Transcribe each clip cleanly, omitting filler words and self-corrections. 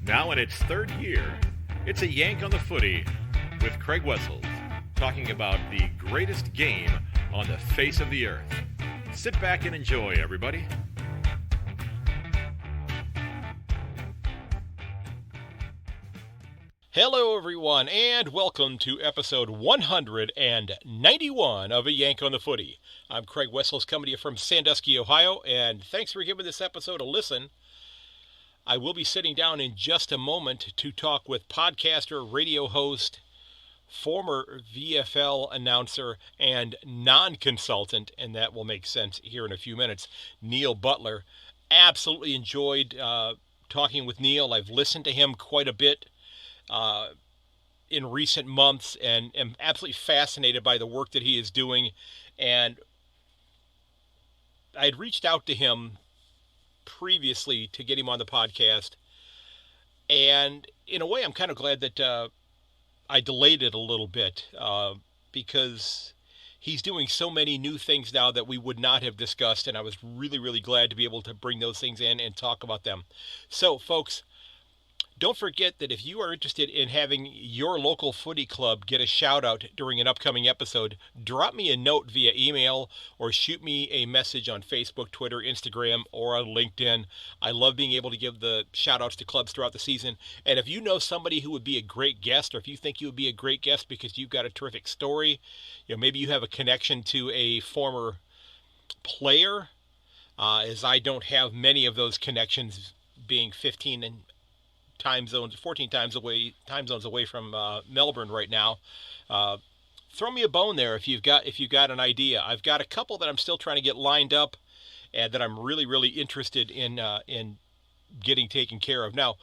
Now in its third year, it's a Yank on the Footy with Craig Wessels, talking about the greatest game on the face of the earth. Sit back and enjoy, everybody. Hello, everyone, and welcome to episode 191 of A Yank on the Footy. I'm Craig Wessels, coming to you from Sandusky, Ohio, and thanks for giving this episode a listen. I will be sitting down in just a moment to talk with podcaster, radio host, former VFL announcer, and non-consultant, and that will make sense here in a few minutes, Neil Butler. Absolutely enjoyed talking with Neil. I've listened to him quite a bit in recent months and am absolutely fascinated by the work that he is doing. And I had reached out to him previously to get him on the podcast. And in a way, I'm kind of glad that I delayed it a little bit because he's doing so many new things now that we would not have discussed. And I was really, really glad to be able to bring those things in and talk about them. So, folks, don't forget that if you are interested in having your local footy club get a shout out during an upcoming episode, drop me a note via email or shoot me a message on Facebook, Twitter, Instagram, or on LinkedIn. I love being able to give the shout outs to clubs throughout the season. And if you know somebody who would be a great guest, or if you think you would be a great guest because you've got a terrific story, maybe you have a connection to a former player, as I don't have many of those connections, being 14 time zones away from Melbourne right now. Throw me a bone there if you've got an idea. I've got a couple that I'm still trying to get lined up and that I'm really, really interested in getting taken care of. Now,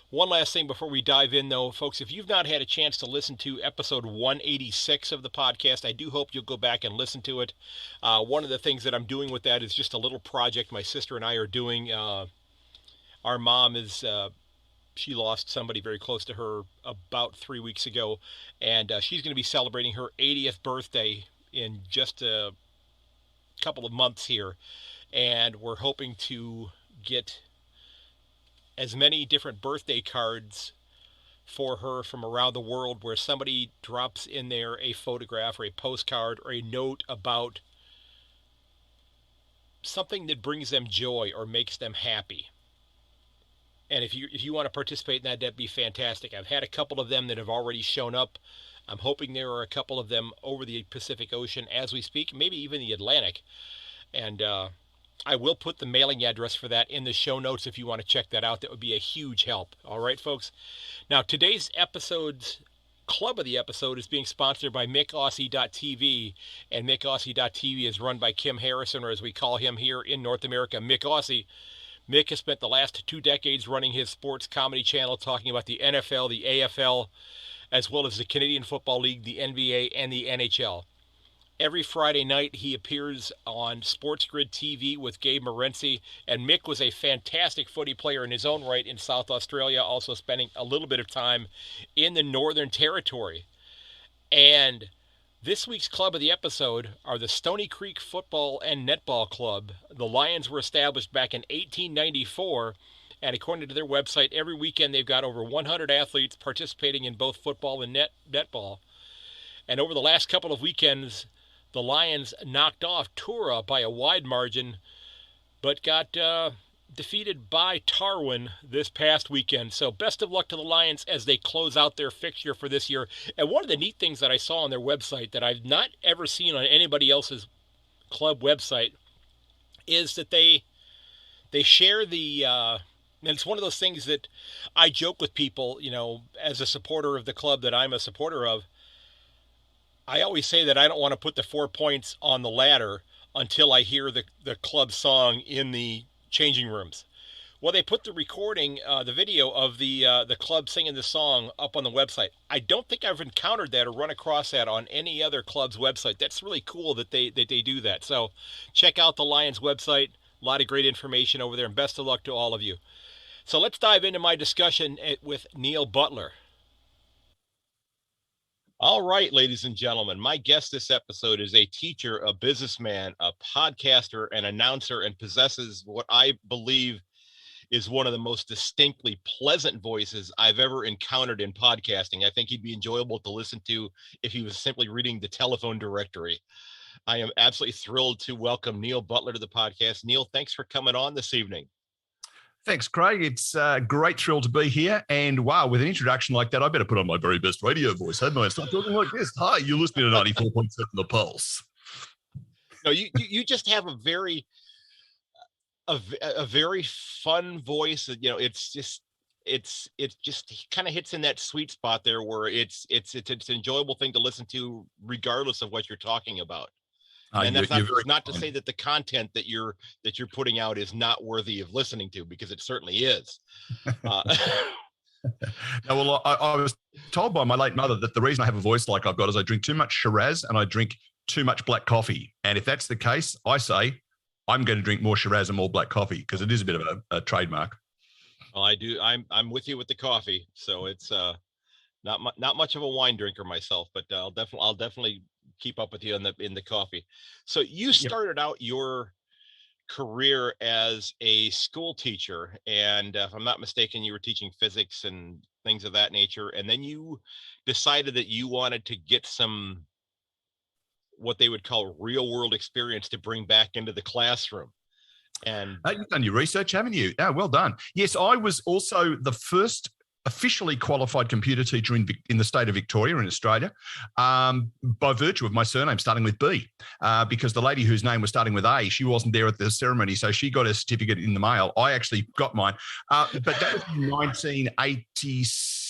one last thing before we dive in, though, folks, if you've not had a chance to listen to episode 186 of the podcast, I do hope you'll go back and listen to it. One of the things that I'm doing with that is just a little project my sister and I are doing. Our mom is she lost somebody very close to her about 3 weeks ago, and she's going to be celebrating her 80th birthday in just a couple of months here, and we're hoping to get as many different birthday cards for her from around the world where somebody drops in there a photograph or a postcard or a note about something that brings them joy or makes them happy. And if you want to participate in that, that'd be fantastic. I've had a couple of them that have already shown up. I'm hoping there are a couple of them over the Pacific Ocean as we speak, maybe even the Atlantic. And I will put the mailing address for that in the show notes if you want to check that out. That would be a huge help. All right, folks. Now, today's episode's club of the episode is being sponsored by MickAussie.tv, and MickAussie.tv is run by Kim Harrison, or as we call him here in North America, Mick Aussie. Mick has spent the last 2 decades running his sports comedy channel talking about the NFL, the AFL, as well as the Canadian Football League, the NBA, and the NHL. Every Friday night, he appears on Sports Grid TV with Gabe Morency, and Mick was a fantastic footy player in his own right in South Australia, also spending a little bit of time in the Northern Territory. And this week's club of the episode are the Stony Creek Football and Netball Club. The Lions were established back in 1894, and according to their website, every weekend they've got over 100 athletes participating in both football and netball. And over the last couple of weekends, the Lions knocked off Tura by a wide margin, but got defeated by Tarwin this past weekend. So best of luck to the Lions as they close out their fixture for this year. And one of the neat things that I saw on their website that I've not ever seen on anybody else's club website is that they share the and it's one of those things that I joke with people, as a supporter of the club that I'm a supporter of. I always say that I don't want to put the 4 points on the ladder until I hear the club song in the changing rooms. Well, they put the recording, the video of the club singing the song up on the website. I don't think I've encountered that or run across that on any other club's website. That's really cool that they do that. So check out the Lions website. A lot of great information over there, and best of luck to all of you. So let's dive into my discussion with Neil Butler. All right, ladies and gentlemen, my guest this episode is a teacher, a businessman, a podcaster, an announcer, and possesses what I believe is one of the most distinctly pleasant voices I've ever encountered in podcasting. I think he'd be enjoyable to listen to if he was simply reading the telephone directory. I am absolutely thrilled to welcome Neil Butler to the podcast. Neil, thanks for coming on this evening. Thanks, Craig. It's a great thrill to be here. And wow, with an introduction like that, I better put on my very best radio voice, hadn't I? Start talking like this. Hi, you're listening to 94.7 The Pulse. No, you just have a very fun voice. You know, it just kind of hits in that sweet spot there where it's an enjoyable thing to listen to regardless of what you're talking about. And that's not to say that the content that you're putting out is not worthy of listening to, because it certainly is. No, well, I was told by my late mother that the reason I have a voice like I've got is I drink too much Shiraz and I drink too much black coffee. And if that's the case, I say I'm going to drink more Shiraz and more black coffee, because it is a bit of a trademark. Well, I do. I'm with you with the coffee. So it's not much of a wine drinker myself, but I'll definitely keep up with you in the coffee. So you started out your career as a school teacher, and if I'm not mistaken, you were teaching physics and things of that nature, and then you decided that you wanted to get some what they would call real world experience to bring back into the classroom. And you've done your research, haven't you? Oh, well done. Yes, I was also the first officially qualified computer teacher in the state of Victoria in Australia, by virtue of my surname starting with B, because the lady whose name was starting with A, she wasn't there at the ceremony, so she got a certificate in the mail. I actually got mine, but that was in 1986.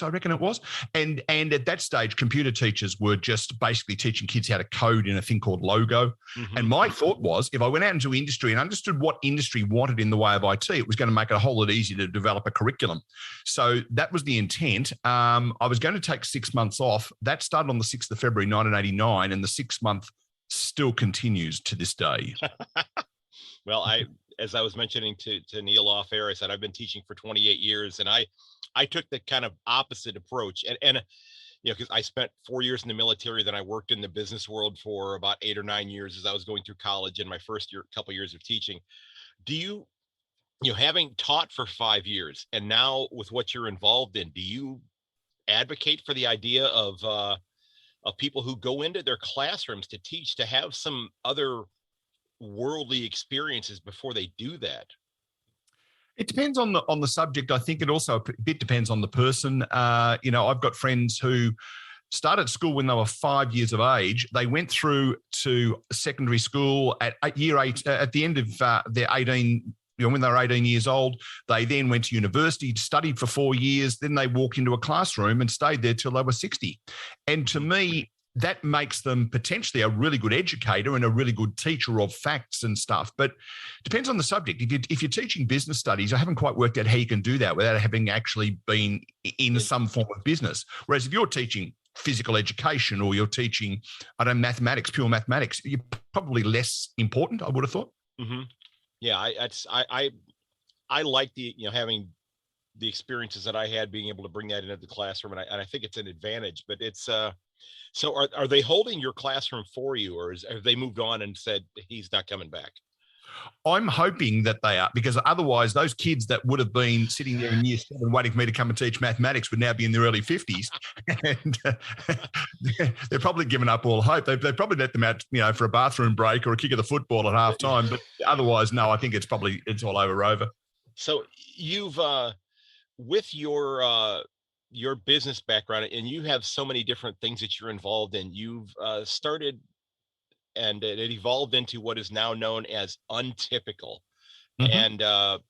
I reckon it was. And at that stage, computer teachers were just basically teaching kids how to code in a thing called Logo. Mm-hmm. And my thought was, if I went out into industry and understood what industry wanted in the way of IT, it was going to make it a whole lot easier to develop a curriculum. So that was the intent. I was going to take 6 months off. That started on the 6th of February, 1989, and the 6 month still continues to this day. Well, as I was mentioning to Neil off air, I said I've been teaching for 28 years, and I took the kind of opposite approach, and you know, because I spent 4 years in the military, then I worked in the business world for about 8 or 9 years as I was going through college, in my first couple of years of teaching. Do you having taught for 5 years, and now with what you're involved in, do you advocate for the idea of people who go into their classrooms to teach to have some other worldly experiences before they do that? It depends on the subject. I think it also a bit depends on the person. I've got friends who started school when they were 5 years of age. They went through to secondary school at year 8, at the end of their 18, when they were 18 years old. They then went to university, studied for 4 years. Then they walked into a classroom and stayed there till they were 60. And to me, that makes them potentially a really good educator and a really good teacher of facts and stuff. But it depends on the subject. If you're teaching business studies, I haven't quite worked out how you can do that without having actually been in some form of business. Whereas if you're teaching physical education or you're teaching, mathematics, pure mathematics, you're probably less important, I would have thought. Mm-hmm. Yeah, I like the having the experiences that I had, being able to bring that into the classroom, and I think it's an advantage. But it's so are they holding your classroom for you, or have they moved on and said he's not coming back? I'm hoping that they are, because otherwise those kids that would have been sitting there in year 7 waiting for me to come and teach mathematics would now be in their early 50s. And they're probably given up all hope. They've probably let them out, for a bathroom break or a kick of the football at halftime. But otherwise, no, I think it's all over. So you've, with your business background, and you have so many different things that you're involved in, you've started, and it evolved into what is now known as Untypical. Mm-hmm. And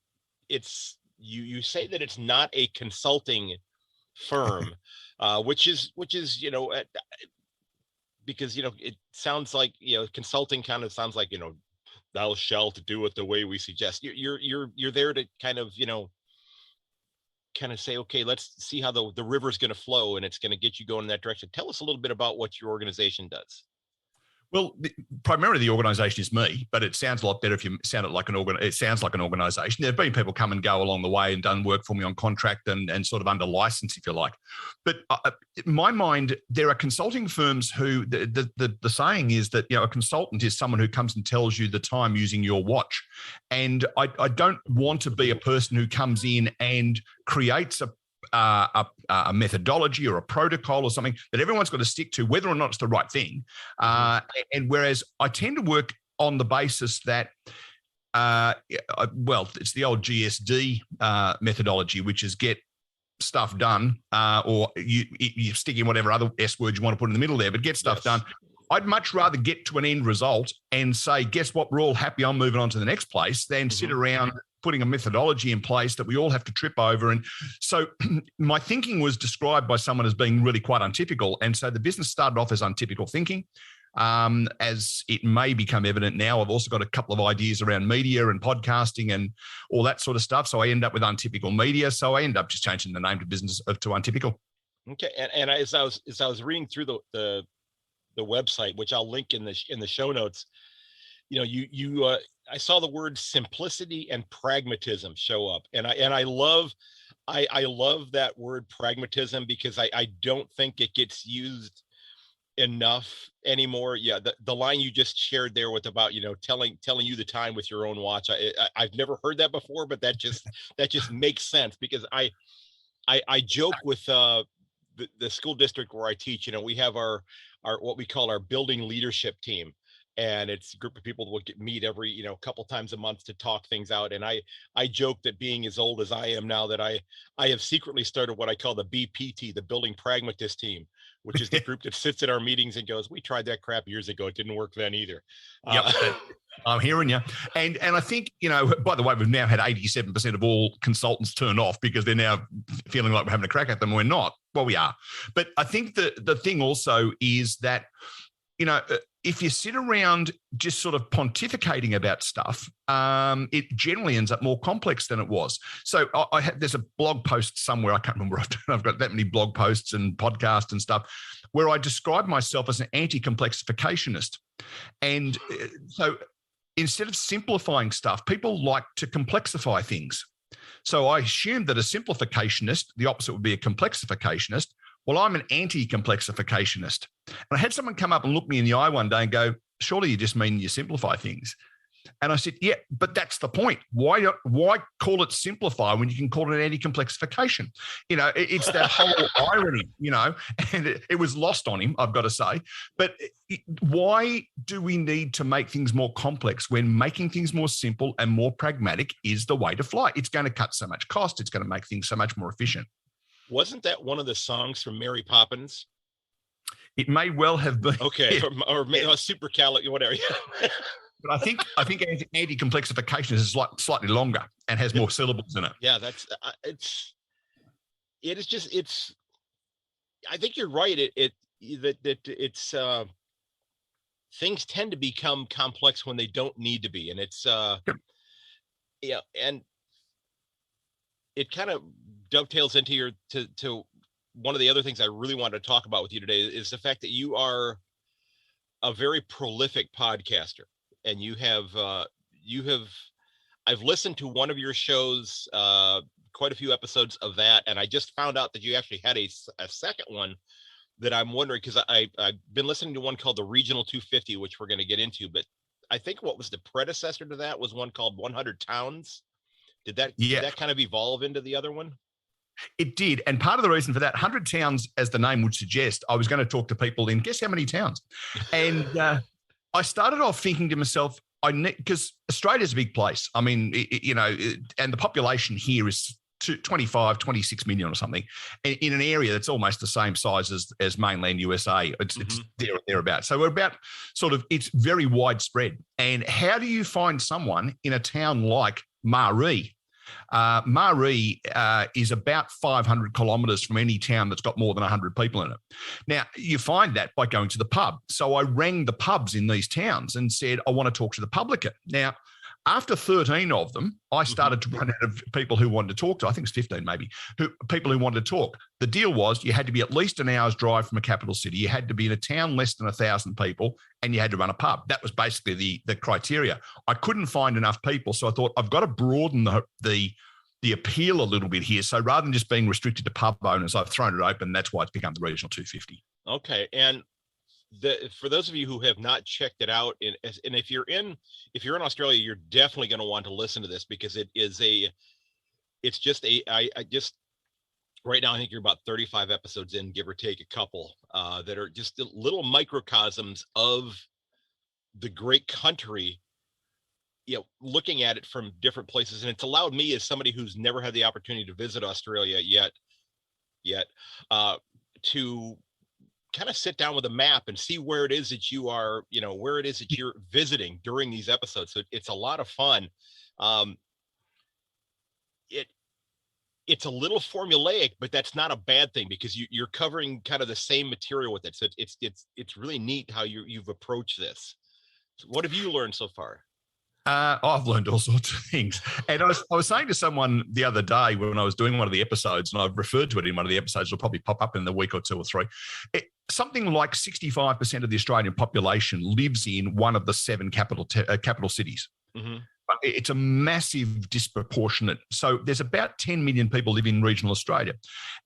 it's you say that it's not a consulting firm, which is because it sounds like consulting kind of sounds like thou shalt do it the way we suggest. You're there to kind of say, okay, let's see how the river's going to flow, and it's going to get you going in that direction. Tell us a little bit about what your organization does. Well, primarily the organisation is me, but it sounds a lot better if you sound it like it sounds like an organisation. There have been people come and go along the way and done work for me on contract and sort of under license, if you like. But in my mind, there are consulting firms who the saying is that, you know, a consultant is someone who comes and tells you the time using your watch. And I don't want to be a person who comes in and creates a methodology or a protocol or something that everyone's got to stick to, whether or not it's the right thing. And whereas I tend to work on the basis that, it's the old GSD methodology, which is get stuff done, or you stick in whatever other S word you want to put in the middle there, but get stuff done. I'd much rather get to an end result and say, guess what, we're all happy, I'm moving on to the next place, than sit around putting a methodology in place that we all have to trip over. And so my thinking was described by someone as being really quite untypical. And so the business started off as untypical thinking. As it may become evident now, I've also got a couple of ideas around media and podcasting and all that sort of stuff. So I end up with untypical media. So I end up just changing the name to business to untypical. Okay. And as I was reading through the website, which I'll link in the show notes, you know, I saw the word simplicity and pragmatism show up, and I love that word pragmatism, because I don't think it gets used enough anymore. Yeah, the line you just shared there with about, you know, telling you the time with your own watch. I've never heard that before, but that just makes sense, because I joke with the school district where I teach. You know, we have our what we call our building leadership team. And it's a group of people that will meet every, you know, couple times a month to talk things out. And I joke that, being as old as I am now, that I have secretly started what I call the BPT, the Building Pragmatist Team, which is the group that sits at our meetings and goes, we tried that crap years ago. It didn't work then either. Yep. I'm hearing you. And I think, you know, by the way, we've now had 87% of all consultants turn off because they're now feeling like we're having a crack at them. We're not. Well, we are. But I think the thing also is that, you know, if you sit around just sort of pontificating about stuff, it generally ends up more complex than it was. So there's a blog post somewhere, I can't remember, I've got that many blog posts and podcasts and stuff, where I describe myself as an anti-complexificationist. And so instead of simplifying stuff, people like to complexify things. So I assumed that a simplificationist, the opposite would be a complexificationist. Well, I'm an anti-complexificationist. And I had someone come up and look me in the eye one day and go, surely you just mean you simplify things. And I said, yeah, but that's the point. Why call it simplify when you can call it an anti-complexification? You know, it's that whole irony, you know, and it was lost on him, I've got to say. But why do we need to make things more complex when making things more simple and more pragmatic is the way to fly? It's going to cut so much cost. It's going to make things so much more efficient. Wasn't that one of the songs from Mary Poppins? It may well have been. Okay, or supercalifragilistic, whatever. But I think anti-complexification is slightly longer and has more syllables in it. Yeah, it's. I think you're right. It's things tend to become complex when they don't need to be, and it's yeah, and it kind of dovetails into to one of the other things I really wanted to talk about with you today is the fact that you are a very prolific podcaster, and I've listened to one of your shows, quite a few episodes of that, and I just found out that you actually had a second one that I'm wondering, because I've been listening to one called the Regional 250, which we're going to get into, but I think what was the predecessor to that was one called 100 Towns. Did that kind of evolve into the other one? It did. And part of the reason for that, 100 towns, as the name would suggest, I was going to talk to people in, guess how many towns? And I started off thinking to myself, because Australia's a big place. I mean, and the population here is 26 million or something, in an area that's almost the same size as mainland USA. It's thereabouts. So we're about it's very widespread. And how do you find someone in a town like Maree? Maree is about 500 kilometres from any town that's got more than 100 people in it. Now, you find that by going to the pub. So I rang the pubs in these towns and said, I want to talk to the publican. Now, After 13 of them, I started to run out of people who wanted to talk to. I think it's 15 maybe, people who wanted to talk. The deal was you had to be at least an hour's drive from a capital city. You had to be in a town less than 1,000 people, and you had to run a pub. That was basically the criteria. I couldn't find enough people, so I thought I've got to broaden the appeal a little bit here. So rather than just being restricted to pub owners, I've thrown it open. That's why it's become the Regional 250. Okay, and for those of you who have not checked it out, and if you're in Australia, you're definitely going to want to listen to this, because it's just right now, I think you're about 35 episodes in, give or take a couple, that are just little microcosms of the great country, looking at it from different places. And it's allowed me, as somebody who's never had the opportunity to visit Australia yet, to kind of sit down with a map and see where it is that you're visiting during these episodes. So it's a lot of fun. It's a little formulaic, but that's not a bad thing, because you're covering kind of the same material with it. So it's really neat how you've approached this. So what have you learned so far? I've learned all sorts of things. And I was saying to someone the other day when I was doing one of the episodes, and I've referred to it in one of the episodes, it'll probably pop up in the week or two or three. Something like 65% of the Australian population lives in one of the 7 capital cities. Mm-hmm. It's a massive disproportionate. So there's about 10 million people live in regional Australia.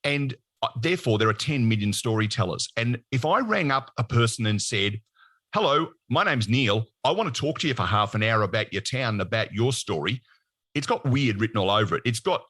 And therefore, there are 10 million storytellers. And if I rang up a person and said, hello, my name's Neil, I want to talk to you for half an hour about your town, about your story, it's got weird written all over it. It's got,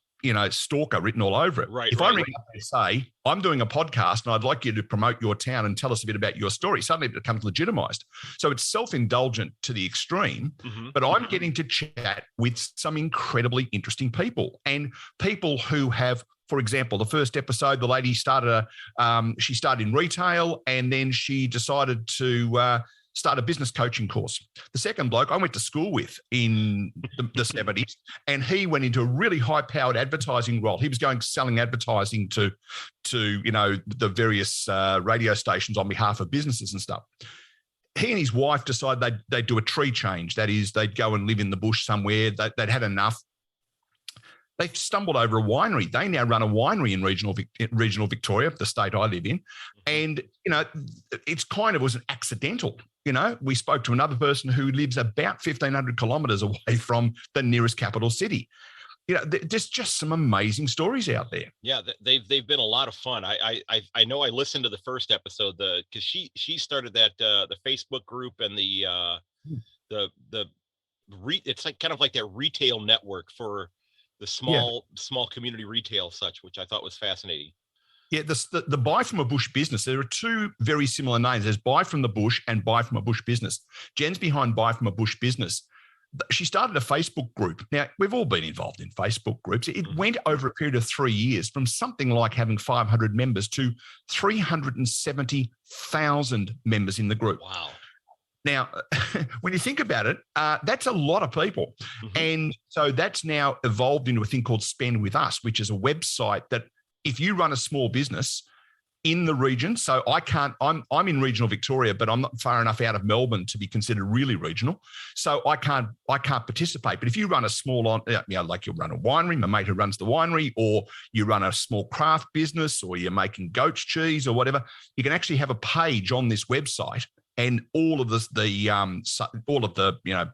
stalker written all over it. Right. If I ring up and say, I'm doing a podcast and I'd like you to promote your town and tell us a bit about your story, suddenly it becomes legitimized. So it's self-indulgent to the extreme, but I'm getting to chat with some incredibly interesting people, and people who have, for example, the first episode, the lady started in retail, and then she decided to start a business coaching course. The second bloke I went to school with in the 70s, and he went into a really high-powered advertising role. He was selling advertising to the various radio stations on behalf of businesses and stuff. He and his wife decided they'd do a tree change. That is, they'd go and live in the bush somewhere. They'd had enough. They stumbled over a winery. They now run a winery in regional Victoria, the state I live in. And, it's kind of was an accidental. We spoke to another person who lives about 1,500 kilometres away from the nearest capital city. There's just some amazing stories out there. Yeah, they've been a lot of fun. I know I listened to the first episode, because she started that the Facebook group and it's like kind of like that retail network for the small community retail such, which I thought was fascinating. Yeah, the Buy From a Bush Business, there are 2 very similar names. There's Buy From the Bush and Buy From a Bush Business. Jen's behind Buy From a Bush Business. She started a Facebook group. Now, we've all been involved in Facebook groups. It went over a period of 3 years from something like having 500 members to 370,000 members in the group. Wow. Now, when you think about it, that's a lot of people. And so that's now evolved into a thing called Spend With Us, which is a website that if you run a small business in the region, so I'm in regional Victoria, but I'm not far enough out of Melbourne to be considered really regional. So I can't participate. But if you run a small, like you run a winery, my mate who runs the winery, or you run a small craft business, or you're making goat's cheese or whatever, you can actually have a page on this website. And all of the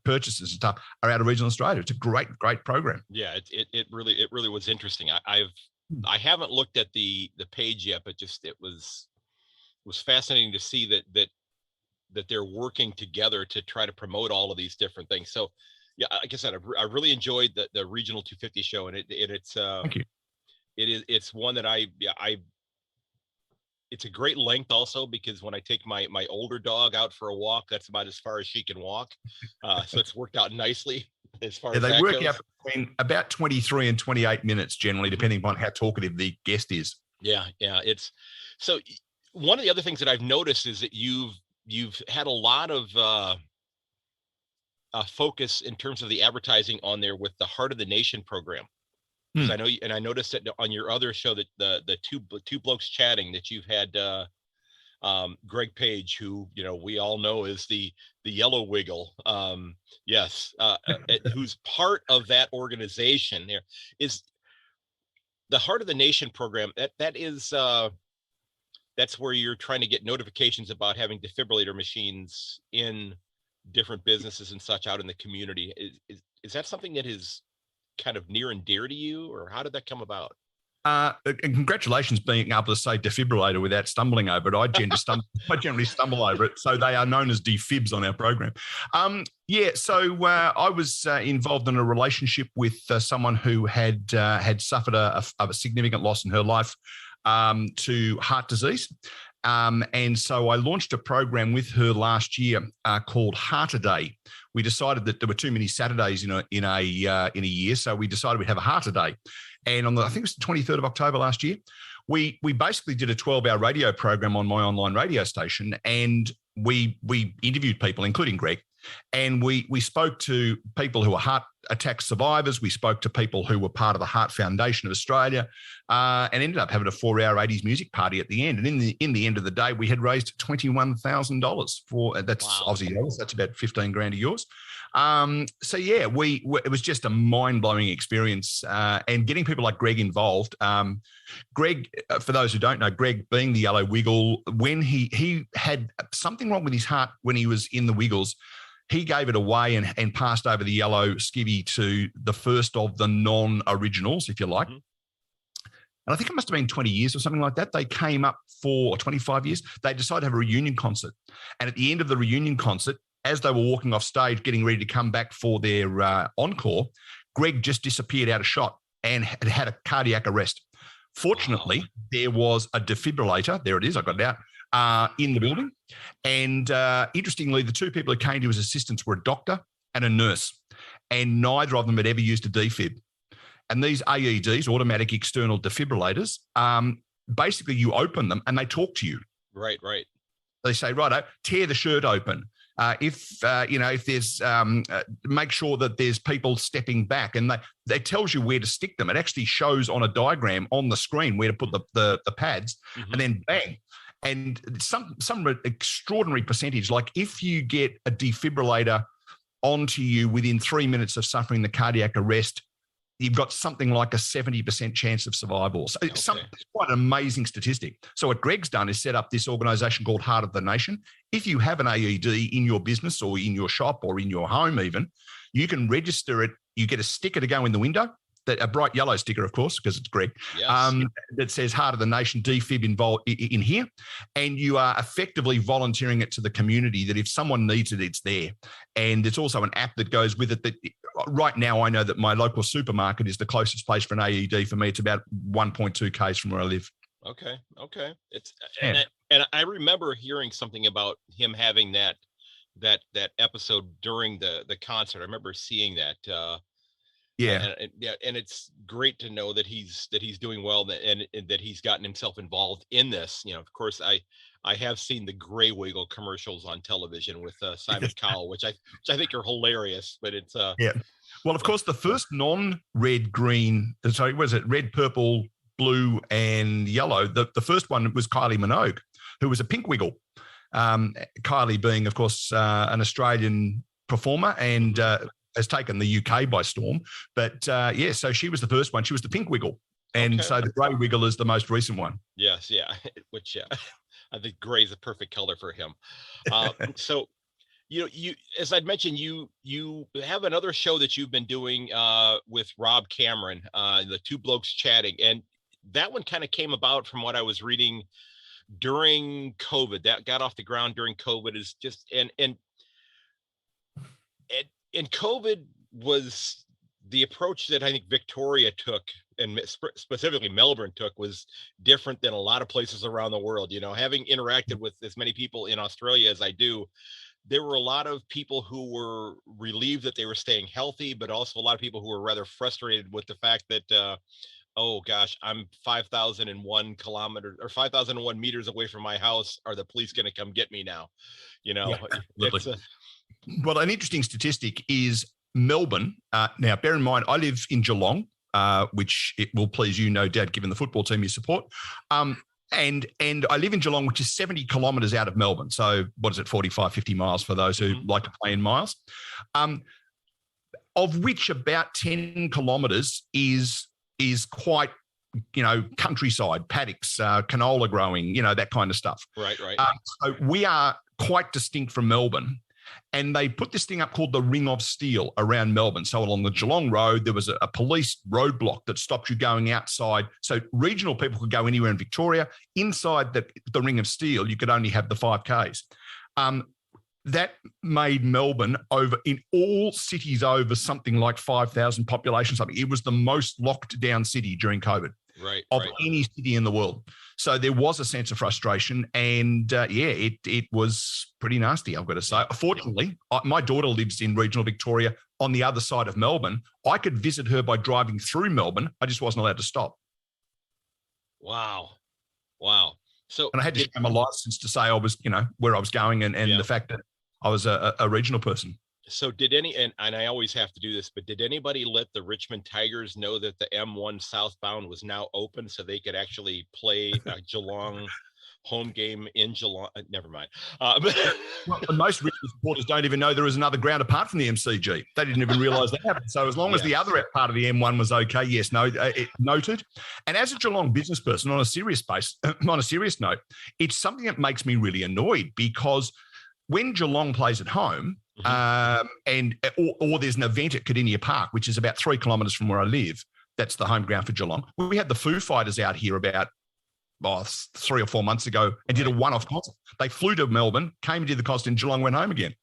purchases and stuff are out of regional Australia. It's a great program. Yeah, it really was interesting. I haven't looked at the page yet, but just it was fascinating to see that they're working together to try to promote all of these different things. So yeah, like I said, I really enjoyed the Regional 250 show, and it's thank you. It's one that it's a great length also, because when I take my older dog out for a walk, that's about as far as she can walk. So it's worked out nicely as far as they that work goes. out between about 23 and 28 minutes generally, depending upon how talkative the guest is. Yeah. It's so one of the other things that I've noticed is that you've had a lot of focus in terms of the advertising on there with the Heart of the Nation program. I know, and I noticed that on your other show that the two blokes chatting that you've had Greg Page, who, we all know is the Yellow Wiggle. Yes. Who's part of that organization. There is the Heart of the Nation program. That's where you're trying to get notifications about having defibrillator machines in different businesses and such out in the community. Is that something that is kind of near and dear to you, or how did that come about? Congratulations being able to say defibrillator without stumbling over it. I generally stumble over it. So they are known as defibs on our program. So I was involved in a relationship with someone who had suffered a significant loss in her life to heart disease. And so I launched a program with her last year called Heart a Day. We decided that there were too many Saturdays in a year, so we decided we'd have a Heart a Day. And I think it was the 23rd of October last year, we basically did a 12-hour radio program on my online radio station, and we interviewed people, including Greg, and we spoke to people who were heart attack survivors. We spoke to people who were part of the Heart Foundation of Australia, and ended up having a 4-hour 80s music party at the end. And in the end of the day, we had raised $21,000 for that's Wow. Aussie dollars. That's about 15 grand of yours. It was just a mind-blowing experience, and getting people like Greg involved. Greg, for those who don't know, Greg being the Yellow Wiggle, when he had something wrong with his heart when he was in the Wiggles, he gave it away and passed over the yellow skivvy to the first of the non-originals, if you like. Mm-hmm. And I think it must have been 20 years or something like that. They came up for 25 years. They decided to have a reunion concert. And at the end of the reunion concert, as they were walking off stage, getting ready to come back for their encore, Greg just disappeared out of shot and had a cardiac arrest. Fortunately, there was a defibrillator. There it is. I got it out in the building. And interestingly, the two people who came to his assistance were a doctor and a nurse, and neither of them had ever used a defib. And these AEDs, automatic external defibrillators, basically you open them and they talk to you. Right. They say, righto, tear the shirt open. If there's, make sure that there's people stepping back, and they tells you where to stick them. It actually shows on a diagram on the screen where to put the pads, mm-hmm. and then bang. And some extraordinary percentage, like if you get a defibrillator onto you within 3 minutes of suffering the cardiac arrest, you've got something like a 70% chance of survival. So it's quite an amazing statistic. So what Greg's done is set up this organization called Heart of the Nation. If you have an AED in your business or in your shop or in your home even, you can register it. You get a sticker to go in the window, a bright yellow sticker, of course, because it's Greg, yes. That says Heart of the Nation defib involved in here. And you are effectively volunteering it to the community that if someone needs it, it's there. And there's also an app that goes with it that right now I know that my local supermarket is the closest place for an AED for me. It's about 1.2 k's from where I live. Okay. And I remember hearing something about him having that episode during the concert. I remember seeing that. And it's great to know that he's doing well and that he's gotten himself involved in this. Of course, I have seen the Grey Wiggle commercials on television with Simon Cowell, which I think are hilarious. But it's Well, of course, the first non-red, green. Sorry, was it red, purple, blue, and yellow? The first one was Kylie Minogue, who was a pink wiggle. Kylie being, of course, an Australian performer and has taken the UK by storm. But so she was the first one. She was the pink wiggle. And so the grey wiggle is the most recent one. Yes, yeah. Which I think gray is a perfect color for him. So, you as I'd mentioned, you have another show that you've been doing with Rob Cameron, the Two Blokes Chatting. And that one kind of came about from what I was reading during COVID. That got off the ground during COVID. Is just and COVID was the approach that I think Victoria took, and specifically Melbourne took, was different than a lot of places around the world. Having interacted with as many people in Australia as I do, there were a lot of people who were relieved that they were staying healthy, but also a lot of people who were rather frustrated with the fact that, oh gosh, I'm 5,001 kilometers or 5,001 meters away from my house. Are the police going to come get me now? Well, an interesting statistic is Melbourne. Now, bear in mind, I live in Geelong, which it will please you, no doubt, given the football team you support. And I live in Geelong, which is 70 kilometres out of Melbourne. So what is it, 45, 50 miles for those who like to play in miles, of which about 10 kilometres is quite, countryside, paddocks, canola growing, that kind of stuff. Right. So we are quite distinct from Melbourne. And they put this thing up called the Ring of Steel around Melbourne. So along the Geelong Road, there was a police roadblock that stopped you going outside. So regional people could go anywhere in Victoria. Inside the Ring of Steel, you could only have the 5Ks. That made Melbourne, over in all cities over something like 5,000 population, something. It was the most locked down city during COVID of any city in the world. So there was a sense of frustration, and it was pretty nasty, I've got to say. Fortunately, my daughter lives in regional Victoria on the other side of Melbourne. I could visit her by driving through Melbourne. I just wasn't allowed to stop. Wow. So, and I had to show my license to say I was, where I was going, and the fact that I was a regional person. So did and I always have to do this, but did anybody let the Richmond Tigers know that the M1 southbound was now open so they could actually play a Geelong home game in Geelong? Never mind. Well, most Richmond supporters don't even know there is another ground apart from the MCG. They didn't even realise that happened. So as long as the other part of the M1 was okay, it noted. And as a Geelong business person, on a serious note, it's something that makes me really annoyed, because when Geelong plays at home, or there's an event at Cardinia Park, which is about 3 kilometres from where I live, that's the home ground for Geelong. We had the Foo Fighters out here about 3 or 4 months ago and did a one-off concert. They flew to Melbourne, came and did the concert in Geelong, went home again.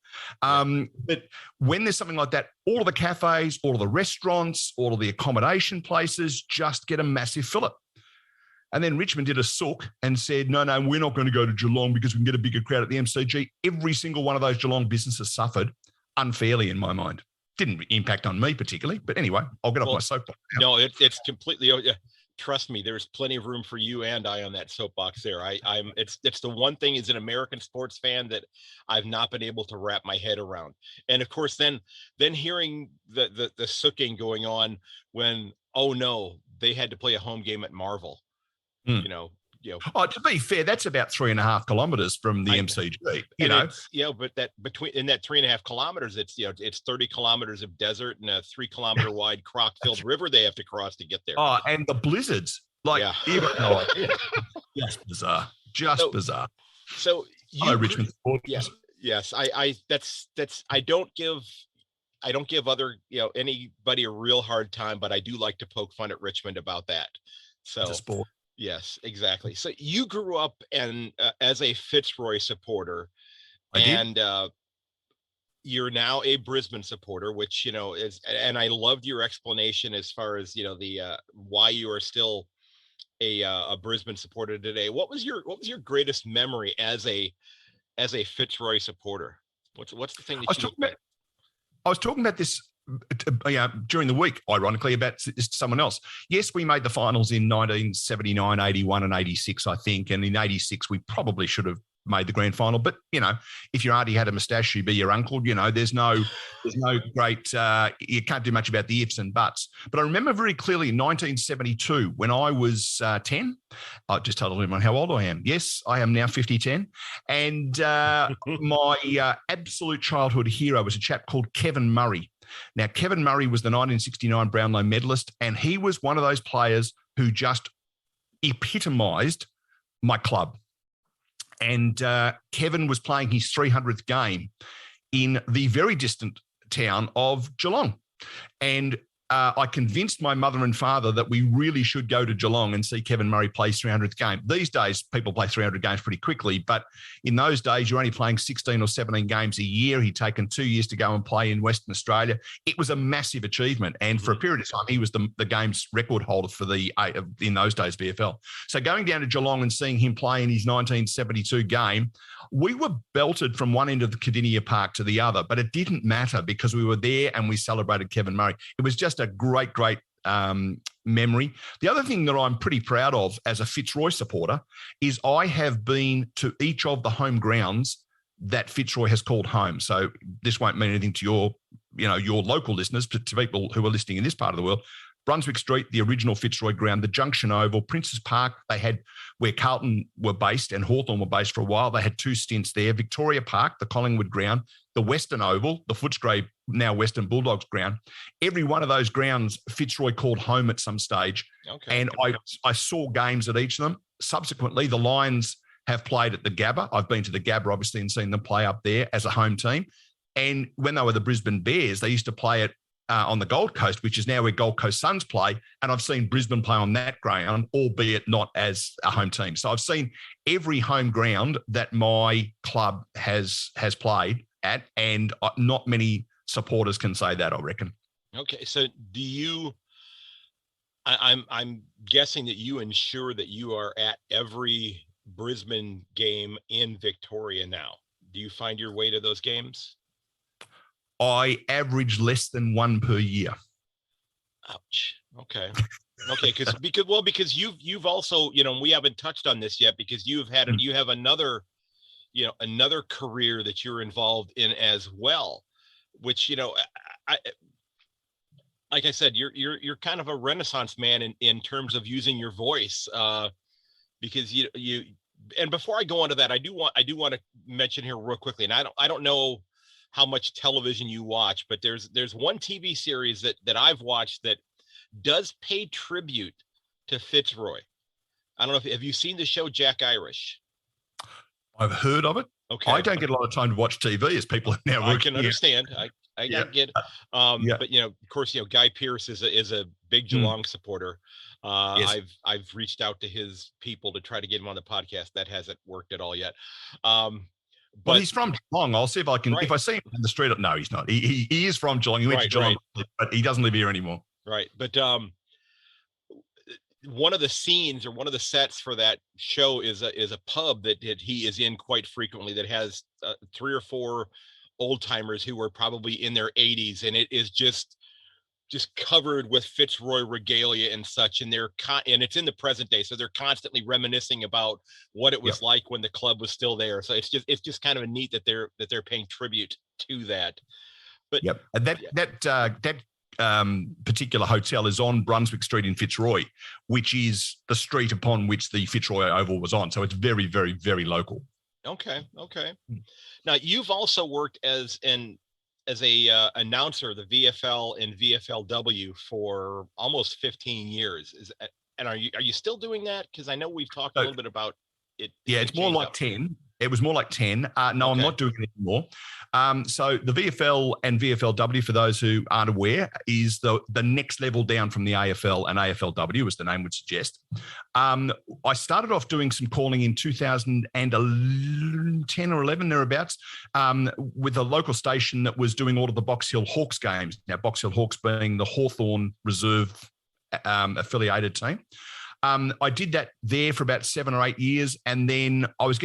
But when there's something like that, all of the cafes, all of the restaurants, all of the accommodation places just get a massive fillip. And then Richmond did a sook and said, no, we're not going to go to Geelong because we can get a bigger crowd at the MCG. Every single one of those Geelong businesses suffered unfairly, in my mind. Didn't impact on me particularly, but anyway, I'll get off my soapbox. No, it's completely. Trust me, there's plenty of room for you and I on that soapbox there. It's the one thing as an American sports fan that I've not been able to wrap my head around. And of course, then hearing the sooking going on when, oh no, they had to play a home game at Marvel. Oh, to be fair, that's about 3.5 kilometres from the MCG. But that in that 3.5 kilometres, it's 30 kilometres of desert and a 3 kilometre wide croc-filled river they have to cross to get there. Oh, and the blizzards, even no idea. Just bizarre, bizarre. So Richmond supporters. Yes. I don't give other anybody a real hard time, but I do like to poke fun at Richmond about that. So. It's a sport. Yes, exactly. So you grew up as a Fitzroy supporter, you're now a Brisbane supporter, which is. And I loved your explanation as far as the why you are still a Brisbane supporter today. What was your greatest memory as a Fitzroy supporter? What's the thing that I was talking about this during the week, ironically, about someone else. Yes, we made the finals in 1979, 81 and 86, I think. And in 86, we probably should have made the grand final. But, if your auntie had a moustache, she'd be your uncle. There's no great, you can't do much about the ifs and buts. But I remember very clearly in 1972, when I was 10, I just told everyone how old I am. Yes, I am now 50-10. And my absolute childhood hero was a chap called Kevin Murray. Now, Kevin Murray was the 1969 Brownlow medalist, and he was one of those players who just epitomised my club. And Kevin was playing his 300th game in the very distant town of Geelong. And I convinced my mother and father that we really should go to Geelong and see Kevin Murray play his 300th game. These days, people play 300 games pretty quickly, but in those days, you're only playing 16 or 17 games a year. He'd taken 2 years to go and play in Western Australia. It was a massive achievement. And for a period of time, he was the game's record holder for in those days, VFL. So going down to Geelong and seeing him play in his 1972 game, we were belted from one end of the Cardinia Park to the other, but it didn't matter because we were there and we celebrated Kevin Murray. It was just a great memory. The other thing that I'm pretty proud of as a Fitzroy supporter is I have been to each of the home grounds that Fitzroy has called home. So this won't mean anything to your local listeners, but to people who are listening in this part of the world. Brunswick Street, the original Fitzroy ground, the Junction Oval, Princes Park, they had where Carlton were based and Hawthorn were based for a while. They had 2 stints there. Victoria Park, the Collingwood ground, the Western Oval, the Footscray, now Western Bulldogs ground. Every one of those grounds, Fitzroy called home at some stage. Okay. And I saw games at each of them. Subsequently, the Lions have played at the Gabba. I've been to the Gabba, obviously, and seen them play up there as a home team. And when they were the Brisbane Bears, they used to play it on the Gold Coast, which is now where Gold Coast Suns play. And I've seen Brisbane play on that ground, albeit not as a home team. So I've seen every home ground that my club has played at, and not many supporters can say that, I reckon. Okay, so do you? I'm guessing that you ensure that you are at every Brisbane game in Victoria now. Do you find your way to those games? I average less than 1 per year. Ouch. Okay. Okay. Because you've also, we haven't touched on this yet, because you have another career that you're involved in as well, which, like I said, you're kind of a Renaissance man in terms of using your voice, because you, and before I go on to that, I do want to mention here real quickly, and I don't know how much television you watch, but there's one TV series that I've watched that does pay tribute to Fitzroy. I don't know have you seen the show Jack Irish? I've heard of it. Okay. I don't get a lot of time to watch TV, as people now. I can understand. I get it. But of course, Guy Pearce is a big Geelong supporter. Yes. I've reached out to his people to try to get him on the podcast. That hasn't worked at all yet. But he's from Geelong. I'll see if I can. Right. If I see him in the street, no, he's not. He is from Geelong. He went to Geelong, but he doesn't live here anymore. Right. But one of the scenes or one of the sets for that show is a pub that he is in quite frequently that has 3 or 4 old timers who are probably in their 80s, and it is just covered with Fitzroy regalia and such, and and it's in the present day, so they're constantly reminiscing about what it was like when the club was still there. So it's just kind of neat that they're paying tribute to that. But that particular hotel is on Brunswick Street in Fitzroy, which is the street upon which the Fitzroy Oval was on. So it's very, very, very local. Okay. Now you've also worked as a announcer of the VFL and VFLW for almost 15 years. Are you still doing that? Because I know we've talked a little bit about it. Yeah, it's more like 10. It was more like 10. No, okay. I'm not doing it anymore. So the VFL and VFLW, for those who aren't aware, is the next level down from the AFL and AFLW, as the name would suggest. I started off doing some calling in 2010 or 11, thereabouts, with a local station that was doing all of the Box Hill Hawks games. Now, Box Hill Hawks being the Hawthorn reserve affiliated team. I did that there for about 7 or 8 years, and then I was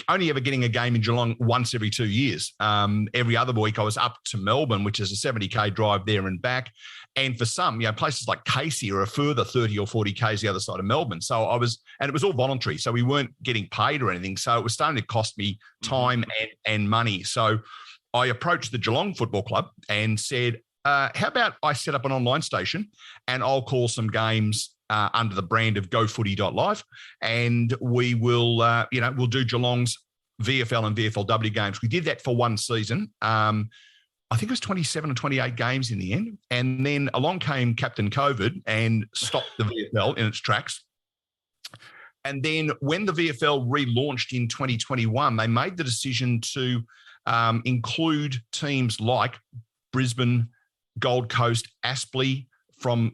only ever getting a game in Geelong once every 2 years. Every other week I was up to Melbourne, which is a 70k drive there and back. And for some, places like Casey are a further 30 or 40 k's the other side of Melbourne. So and it was all voluntary. So we weren't getting paid or anything. So it was starting to cost me time and money. So I approached the Geelong Football Club and said, how about I set up an online station and I'll call some games under the brand of GoFooty.live, and we will, we'll do Geelong's VFL and VFLW games. We did that for one season. I think it was 27 or 28 games in the end. And then along came Captain COVID and stopped the VFL in its tracks. And then when the VFL relaunched in 2021, they made the decision to include teams like Brisbane, Gold Coast, Aspley from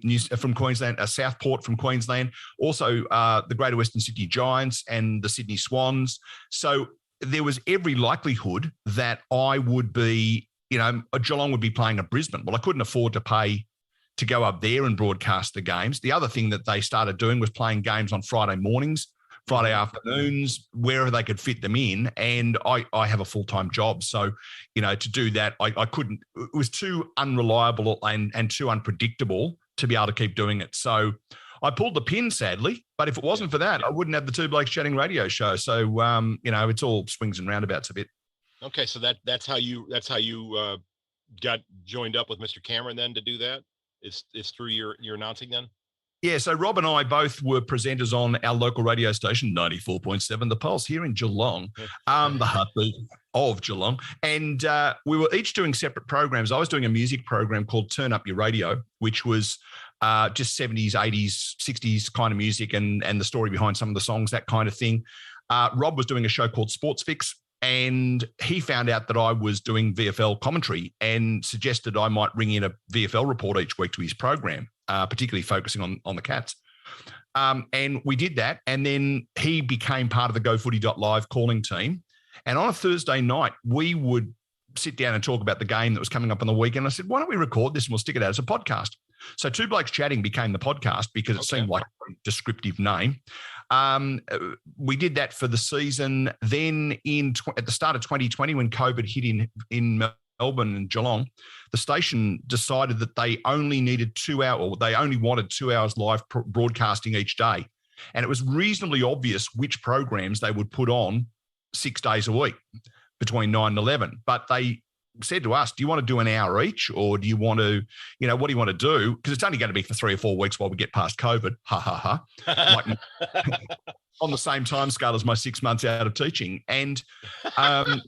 Queensland, Southport from Queensland, also the Greater Western Sydney Giants and the Sydney Swans. So there was every likelihood that I would be, Geelong would be playing at Brisbane. Well, I couldn't afford to pay to go up there and broadcast the games. The other thing that they started doing was playing games on Friday mornings, Friday afternoons, wherever they could fit them in. And I have a full-time job. So, to do that, I couldn't, it was too unreliable and too unpredictable to be able to keep doing it. So I pulled the pin, sadly, but if it wasn't for that, I wouldn't have the Two Blokes Chatting radio show. So, it's all swings and roundabouts a bit. Okay. So that's how you got joined up with Mr. Cameron then to do that? is through your announcing then? Yeah, so Rob and I both were presenters on our local radio station, 94.7 The Pulse, here in Geelong, the heartbeat of Geelong. And we were each doing separate programs. I was doing a music program called Turn Up Your Radio, which was just 70s, 80s, 60s kind of music and the story behind some of the songs, that kind of thing. Rob was doing a show called Sports Fix, and he found out that I was doing VFL commentary and suggested I might ring in a VFL report each week to his program, particularly focusing on the Cats. And we did that. And then he became part of the GoFooty.live calling team. And on a Thursday night, we would sit down and talk about the game that was coming up on the weekend. I said, why don't we record this and we'll stick it out as a podcast? So Two Blokes Chatting became the podcast because it seemed like a descriptive name. We did that for the season. Then at the start of 2020, when COVID hit in Melbourne and Geelong, the station decided that they only needed 2 hours, or they only wanted 2 hours live broadcasting each day. And it was reasonably obvious which programs they would put on 6 days a week between 9 and 11. But they said to us, do you want to do an hour each, or do you want to, what do you want to do? Because it's only going to be for 3 or 4 weeks while we get past COVID. Ha, ha, ha. Like, on the same time scale as my 6 months out of teaching. And I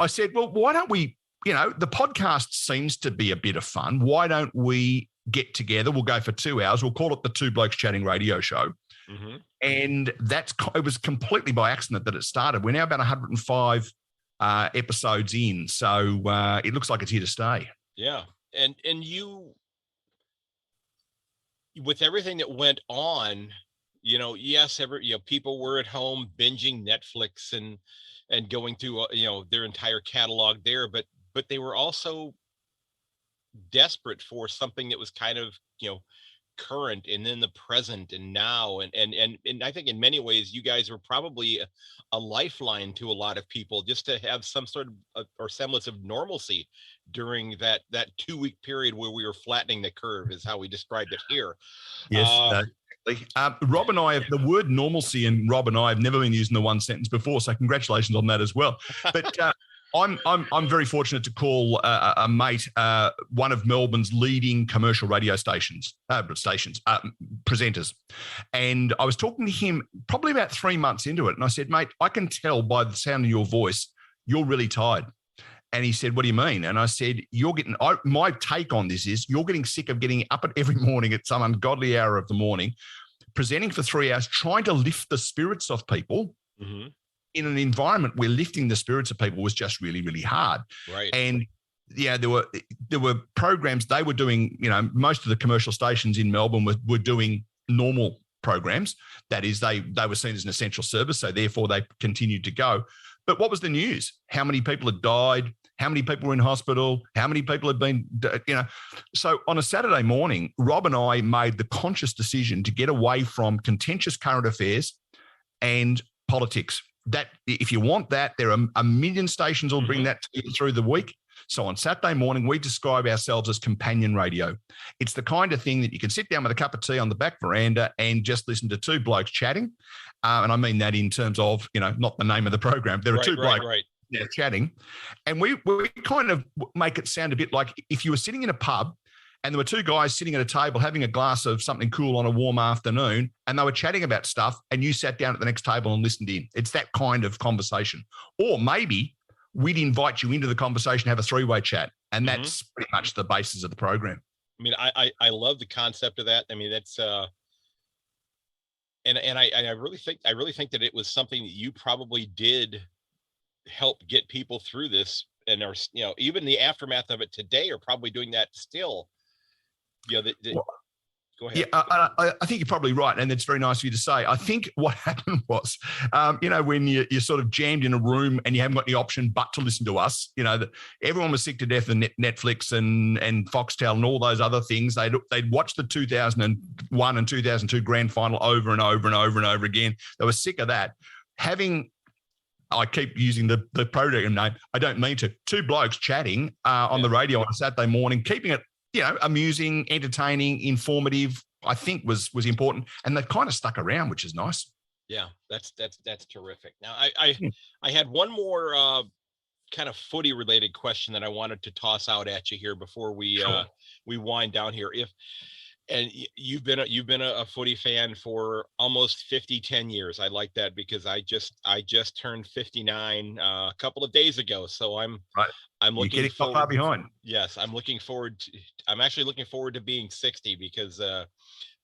said, well, why don't we, the podcast seems to be a bit of fun. Why don't we get together? We'll go for 2 hours. We'll call it the Two Blokes Chatting radio show. Mm-hmm. And it was completely by accident that it started. We're now about 105 episodes in, so it looks like it's here to stay. Yeah, and you, with everything that went on, yes, people were at home binging Netflix and going through their entire catalog there, but they were also desperate for something that was kind of current and in the present and now, and I think in many ways you guys were probably a lifeline to a lot of people, just to have some sort of or semblance of normalcy during that 2 week period where we were flattening the curve, is how we described it here. Yes. Rob and I have the word normalcy, and Rob and I have never been used in the one sentence before, so congratulations on that as well. But I'm very fortunate to call a mate, one of Melbourne's leading commercial radio presenters. And I was talking to him probably about 3 months into it. And I said, mate, I can tell by the sound of your voice, you're really tired. And he said, what do you mean? And I said, my take on this is you're getting sick of getting up at every morning at some ungodly hour of the morning, presenting for 3 hours, trying to lift the spirits of people. Mm-hmm. In an environment where lifting the spirits of people was just really, really hard. Right. And there were programs they were doing, most of the commercial stations in Melbourne were doing normal programs. That is, they were seen as an essential service, so therefore they continued to go. But what was the news? How many people had died? How many people were in hospital? How many people had been, So on a Saturday morning, Rob and I made the conscious decision to get away from contentious current affairs and politics. That if you want that, there are a million stations will bring that to you through the week. So on Saturday morning, we describe ourselves as companion radio. It's the kind of thing that you can sit down with a cup of tea on the back veranda and just listen to two blokes chatting. And I mean that in terms of, not the name of the program. There are two blokes chatting. And we kind of make it sound a bit like if you were sitting in a pub and there were two guys sitting at a table having a glass of something cool on a warm afternoon, and they were chatting about stuff, and you sat down at the next table and listened in. It's that kind of conversation. Or maybe we'd invite you into the conversation, have a three-way chat, and that's pretty much the basis of the program. I mean, I love the concept of that. I mean, that's and I really think that it was something that you probably did help get people through this, and are even the aftermath of it today are probably doing that still. Go ahead. Yeah, I think you're probably right, and it's very nice of you to say. I think what happened was, when you're sort of jammed in a room and you haven't got any option but to listen to us, that everyone was sick to death of Netflix and Foxtel and all those other things. They'd watched the 2001 and 2002 grand final over and over and over and over again. They were sick of that. I keep using the program name. I don't mean to. Two blokes chatting on the radio on a Saturday morning, keeping it amusing, entertaining, informative, I think was important. And they've kind of stuck around, which is nice. Yeah, that's terrific. Now, I had one more kind of footy related question that I wanted to toss out at you here before we wind down here. You've been a footy fan for almost 10 years. I like that because I just turned 59 a couple of days ago. So I'm looking You're getting far behind. Yes, I'm actually looking forward to being 60 because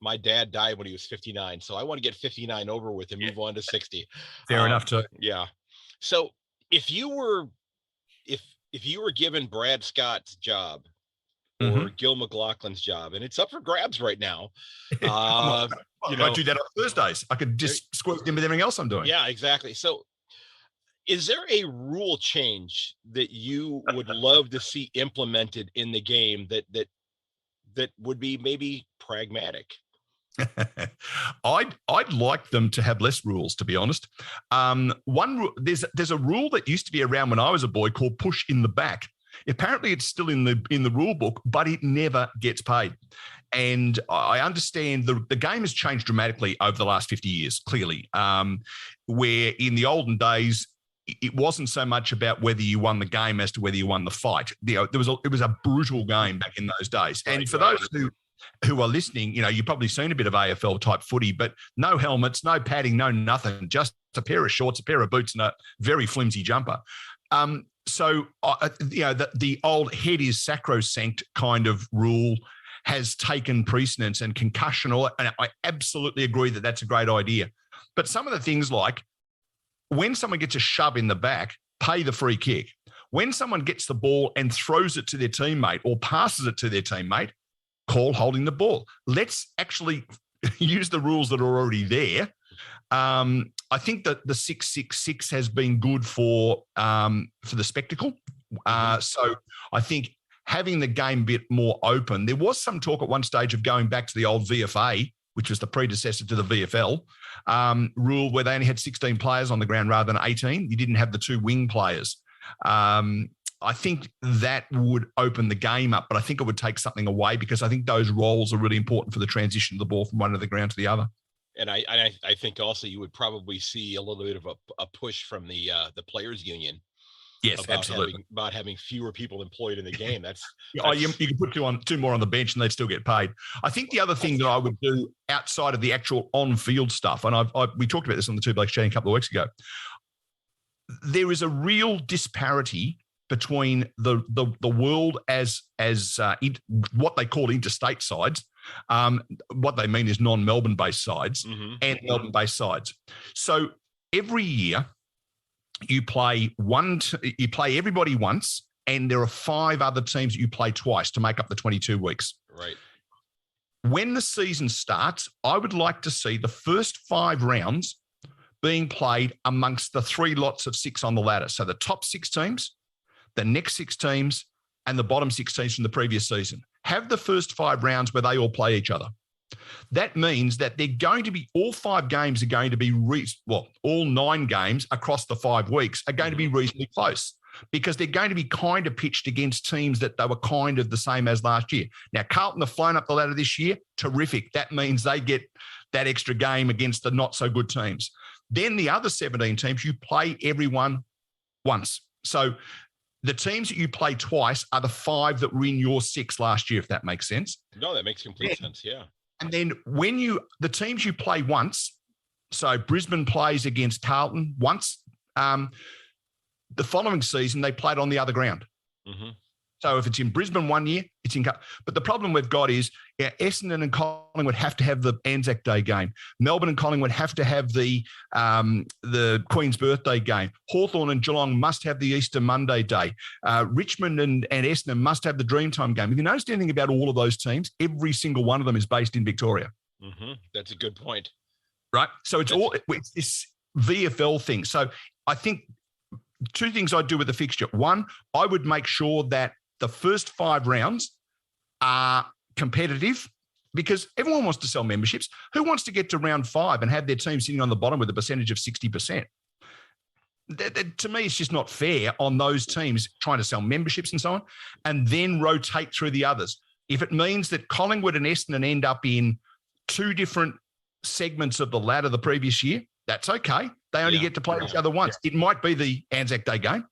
my dad died when he was 59. So I want to get 59 over with and move on to 60. Fair enough too. Yeah. So if you were given Brad Scott's job or Gil McLaughlin's job, and it's up for grabs right now. I do that on Thursdays. I could just squeeze in with everything else I'm doing. Yeah, exactly. So is there a rule change that you would love to see implemented in the game that would be maybe pragmatic? I'd like them to have less rules, to be honest. There's a rule that used to be around when I was a boy called push in the back. Apparently, it's still in the rule book, but it never gets paid. And I understand the game has changed dramatically over the last 50 years, clearly, where in the olden days, it wasn't so much about whether you won the game as to whether you won the fight. It was a brutal game back in those days. And for those who are listening, you've probably seen a bit of AFL type footy, but no helmets, no padding, no nothing, just a pair of shorts, a pair of boots, and a very flimsy jumper. So, the old head is sacrosanct kind of rule has taken precedence, and concussion, and I absolutely agree that that's a great idea. But some of the things like when someone gets a shove in the back, pay the free kick. When someone gets the ball and throws it to their teammate or passes it to their teammate, call holding the ball. Let's actually use the rules that are already there. I think that the 666 has been good for the spectacle. So I think having the game a bit more open. There was some talk at one stage of going back to the old VFA, which was the predecessor to the VFL rule, where they only had 16 players on the ground rather than 18. You didn't have the two wing players. I think that would open the game up, but I think it would take something away because I think those roles are really important for the transition of the ball from one end of the ground to the other. And I think also you would probably see a little bit of a push from the players' union. Yes, absolutely. About having fewer people employed in the game. You can put two more on the bench and they'd still get paid. I think the other thing that I would do outside of the actual on-field stuff, and we talked about this on the Two Blokes Chatting a couple of weeks ago, there is a real disparity between the world as what they call interstate sides. What they mean is non-Melbourne based sides and Melbourne based sides. So every year you play everybody once, and there are 5 other teams that you play twice to make up the 22 weeks. Right. When the season starts, I would like to see the first 5 rounds being played amongst the 3 lots of 6 on the ladder. So the top 6 teams, the next 6 teams, and the bottom 6 teams from the previous season. Have the first 5 rounds where they all play each other. That means that they're going to be, all 5 games are going to be, all 9 games across the 5 weeks are going to be reasonably close because they're going to be kind of pitched against teams that they were kind of the same as last year. Now, Carlton have flown up the ladder this year. Terrific. That means they get that extra game against the not so good teams. Then the other 17 teams, you play everyone once. So the teams that you play twice are the 5 that were in your 6 last year, if that makes sense. No, that makes complete sense, yeah. And then the teams you play once, so Brisbane plays against Carlton once, the following season they played on the other ground. Mm-hmm. So if it's in Brisbane one year, it's in. But the problem we've got is Essendon and Collingwood have to have the Anzac Day game. Melbourne and Collingwood have to have the Queen's Birthday game. Hawthorn and Geelong must have the Easter Monday day. Richmond and Essendon must have the Dreamtime game. If you noticed anything about all of those teams, every single one of them is based in Victoria. Mm-hmm. That's a good point. Right? So it's this VFL thing. So I think 2 things I'd do with the fixture. One, I would make sure that the first 5 rounds are competitive because everyone wants to sell memberships. Who wants to get to round 5 and have their team sitting on the bottom with a percentage of 60%? To me, it's just not fair on those teams trying to sell memberships and so on, and then rotate through the others. If it means that Collingwood and Essendon end up in 2 different segments of the ladder the previous year, that's okay. They only get to play each other once. Yeah. It might be the Anzac Day game.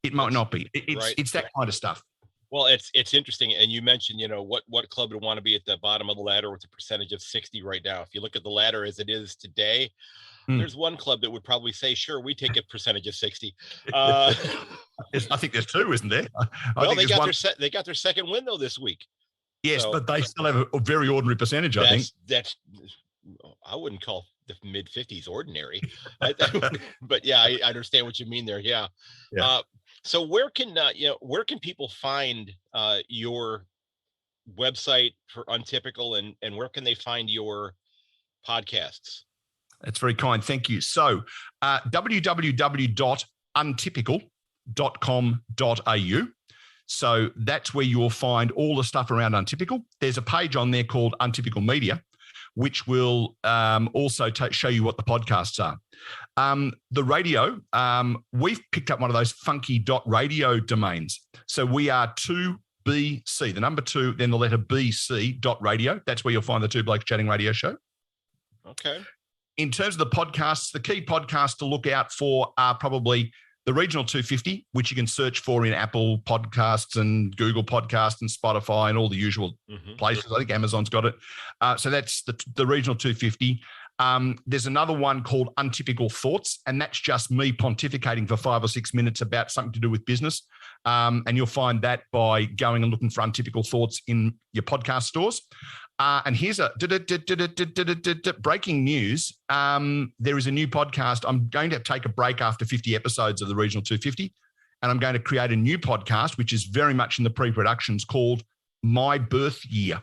It might not be. Right. It's that kind of stuff. Well, it's interesting. And you mentioned, what club would want to be at the bottom of the ladder with a percentage of 60 right now. If you look at the ladder as it is today, there's one club that would probably say, sure, we take a percentage of 60. I think there's two, isn't there? They got their second win though this week. Yes, so, but they still have a very ordinary percentage, I think. I wouldn't call the mid 50s ordinary. But yeah, I understand what you mean there. Yeah. So where can people find your website for Untypical, and where can they find your podcasts? That's very kind. Thank you. So www.untypical.com.au. So that's where you'll find all the stuff around Untypical. There's a page on there called Untypical Media, which will also show you what the podcasts are. The radio, we've picked up one of those funky .radio domains. So we are 2BC, the number 2, then the letter BC .radio. That's where you'll find the Two Blokes Chatting radio show. Okay. In terms of the podcasts, the key podcasts to look out for are probably the Regional 250, which you can search for in Apple Podcasts and Google Podcasts and Spotify and all the usual places. I think Amazon's got it. So that's the Regional 250. There's another one called Untypical Thoughts, and that's just me pontificating for 5 or 6 minutes about something to do with business. And you'll find that by going and looking for Untypical Thoughts in your podcast stores. And here's a breaking news. There is a new podcast. I'm going to take a break after 50 episodes of the Regional 250, and I'm going to create a new podcast, which is very much in the pre-productions, called My Birth Year.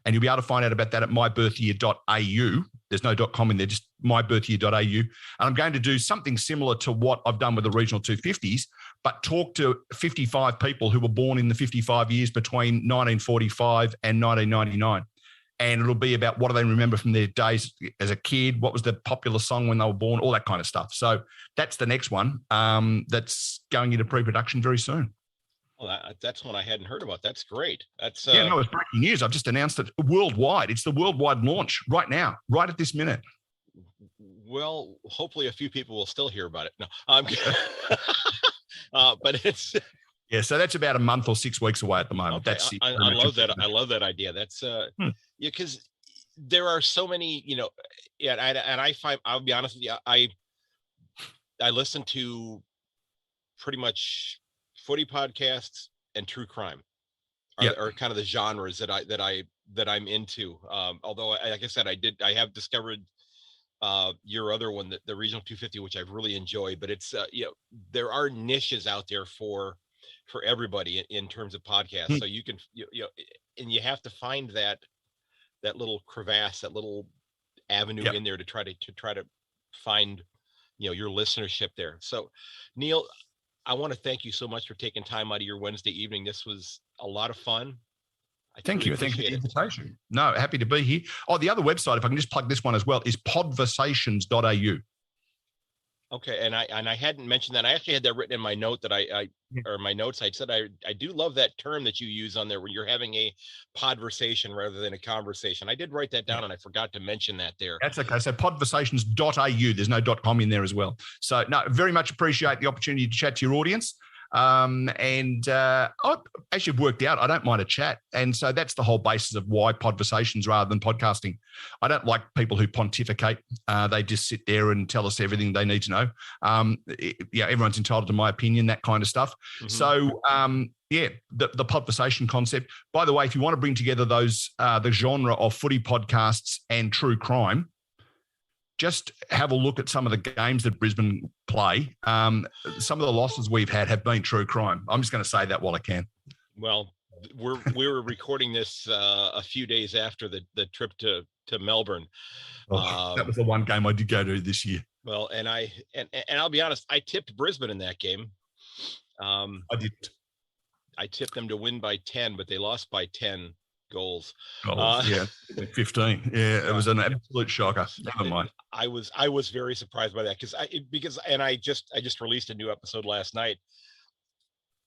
And you'll be able to find out about that at mybirthyear.au. There's no .com in there, just mybirthyear.au. And I'm going to do something similar to what I've done with the Regional 250s, but talk to 55 people who were born in the 55 years between 1945 and 1999. And it'll be about what do they remember from their days as a kid, what was the popular song when they were born, all that kind of stuff. So that's the next one that's going into pre-production very soon. Well, that's one I hadn't heard about. That's great. That's it's breaking news. I've just announced it worldwide. It's the worldwide launch right now, right at this minute. Well, hopefully a few people will still hear about it. No, I'm but it's so that's about a month or 6 weeks away at the moment. Okay. That's I love that. I love that idea. That's because there are so many, and I find, I'll be honest with you, I listen to pretty much footy podcasts and true crime are kind of the genres that I'm into. Although, like I said, I have discovered your other one, the Regional 250, which I've really enjoyed. But it's there are niches out there for everybody in terms of podcasts. So you can and you have to find that little crevasse, that little avenue in there to try to find your listenership there. So, Neil, I want to thank you so much for taking time out of your Wednesday evening. This was a lot of fun. Thank you. Thank you for the invitation. No, happy to be here. Oh, the other website, if I can just plug this one as well, is podversations.au. Okay, and I hadn't mentioned that. I actually had that written in my note that my notes. I said I do love that term that you use on there when you're having a podversation rather than a conversation. I did write that down and I forgot to mention that there. That's okay. So podversations.au. There's no .com in there as well. So no, very much appreciate the opportunity to chat to your audience. As you've worked out, I don't mind a chat. And so that's the whole basis of why podversations rather than podcasting. I don't like people who pontificate. They just sit there and tell us everything they need to know. Everyone's entitled to my opinion, that kind of stuff. So, the podversation concept. By the way, if you want to bring together those, the genre of footy podcasts and true crime, just have a look at some of the games that Brisbane play. Some of the losses we've had have been true crime. I'm just going to say that while I can. Well, we were recording this a few days after the trip to Melbourne. That was the one game I did go to this year. Well, and I'll be honest, I tipped Brisbane in that game. I did. I tipped them to win by 10, but they lost by 10 goals. 15. It was an absolute shocker. Never mind. I was very surprised by that because I just released a new episode last night.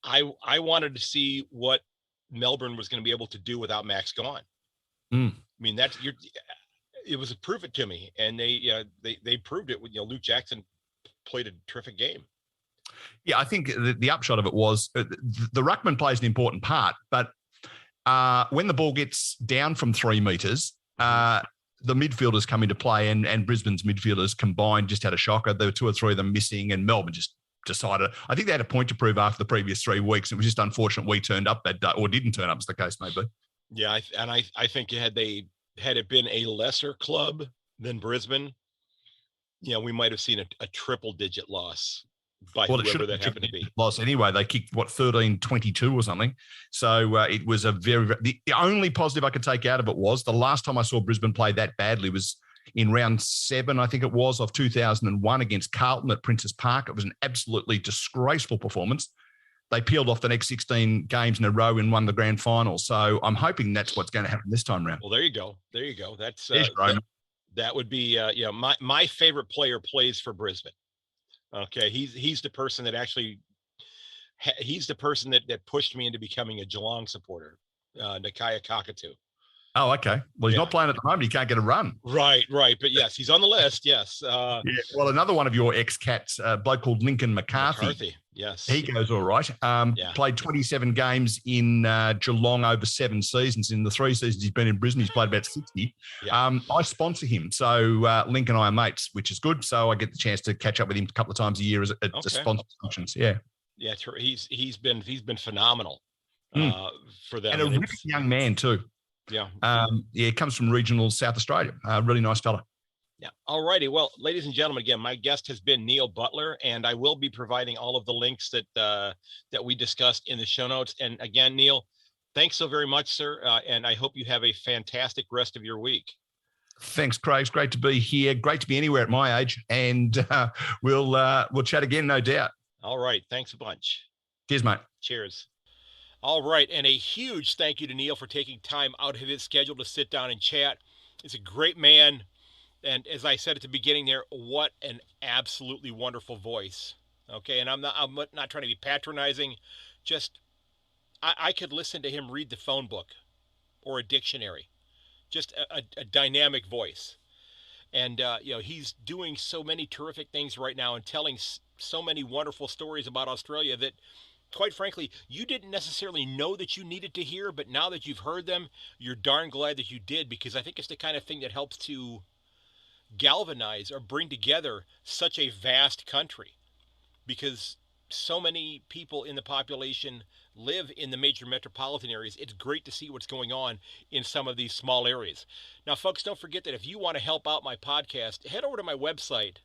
I wanted to see what Melbourne was going to be able to do without Max gone. I mean, it was a prove it to me, and they proved it. Luke Jackson played a terrific game. Yeah, I think the upshot of it was the ruckman plays an important part, but when the ball gets down from 3 metres, the midfielders come into play, and Brisbane's midfielders combined just had a shocker. There were 2 or 3 of them missing, and Melbourne just decided. I think they had a point to prove after the previous 3 weeks. It was just unfortunate we turned up that day, or didn't turn up, as the case may be. Yeah, I think had it been a lesser club than Brisbane, we might have seen a triple-digit loss by whoever that happened to be. Loss anyway. They kicked 13-22 or something. So it was a the only positive I could take out of it was the last time I saw Brisbane play that badly was in round 7, I think it was, of 2001 against Carlton at Princes Park. It was an absolutely disgraceful performance. They peeled off the next 16 games in a row and won the grand final. So I'm hoping that's what's going to happen this time around. Well, there you go. That's that would be my favorite player plays for Brisbane. Okay, he's the person that actually that pushed me into becoming a Geelong supporter, Nakia Kakatu. Oh, okay. Well, he's not playing at the moment. He can't get a run. Right. But yes, he's on the list. Yes. Yeah. Well, another one of your ex-Cats, a bloke called Lincoln McCarthy. Yes. He goes all right. Played 27 games in Geelong over 7 seasons. In the 3 seasons he's been in Brisbane, he's played about 60. Yeah. I sponsor him. So Link and I are mates, which is good. So I get the chance to catch up with him a couple of times a year as sponsor functions. Yeah. Yeah. He's been phenomenal for them. And a really young man too. Yeah. He comes from regional South Australia. Really nice fella. Yeah. All righty. Well, ladies and gentlemen, again, my guest has been Neil Butler, and I will be providing all of the links that we discussed in the show notes. And again, Neil, thanks so very much, sir. And I hope you have a fantastic rest of your week. Thanks, Craig. It's great to be here. Great to be anywhere at my age. And we'll chat again, no doubt. All right. Thanks a bunch. Cheers, mate. Cheers. All right, and a huge thank you to Neil for taking time out of his schedule to sit down and chat. He's a great man, and as I said at the beginning there, what an absolutely wonderful voice. Okay, and I'm not trying to be patronizing. Just I could listen to him read the phone book or a dictionary. Just a dynamic voice, and he's doing so many terrific things right now and telling so many wonderful stories about Australia that, quite frankly, you didn't necessarily know that you needed to hear, but now that you've heard them, you're darn glad that you did, because I think it's the kind of thing that helps to galvanize or bring together such a vast country, because so many people in the population live in the major metropolitan areas. It's great to see what's going on in some of these small areas. Now, folks, don't forget that if you want to help out my podcast, head over to my website,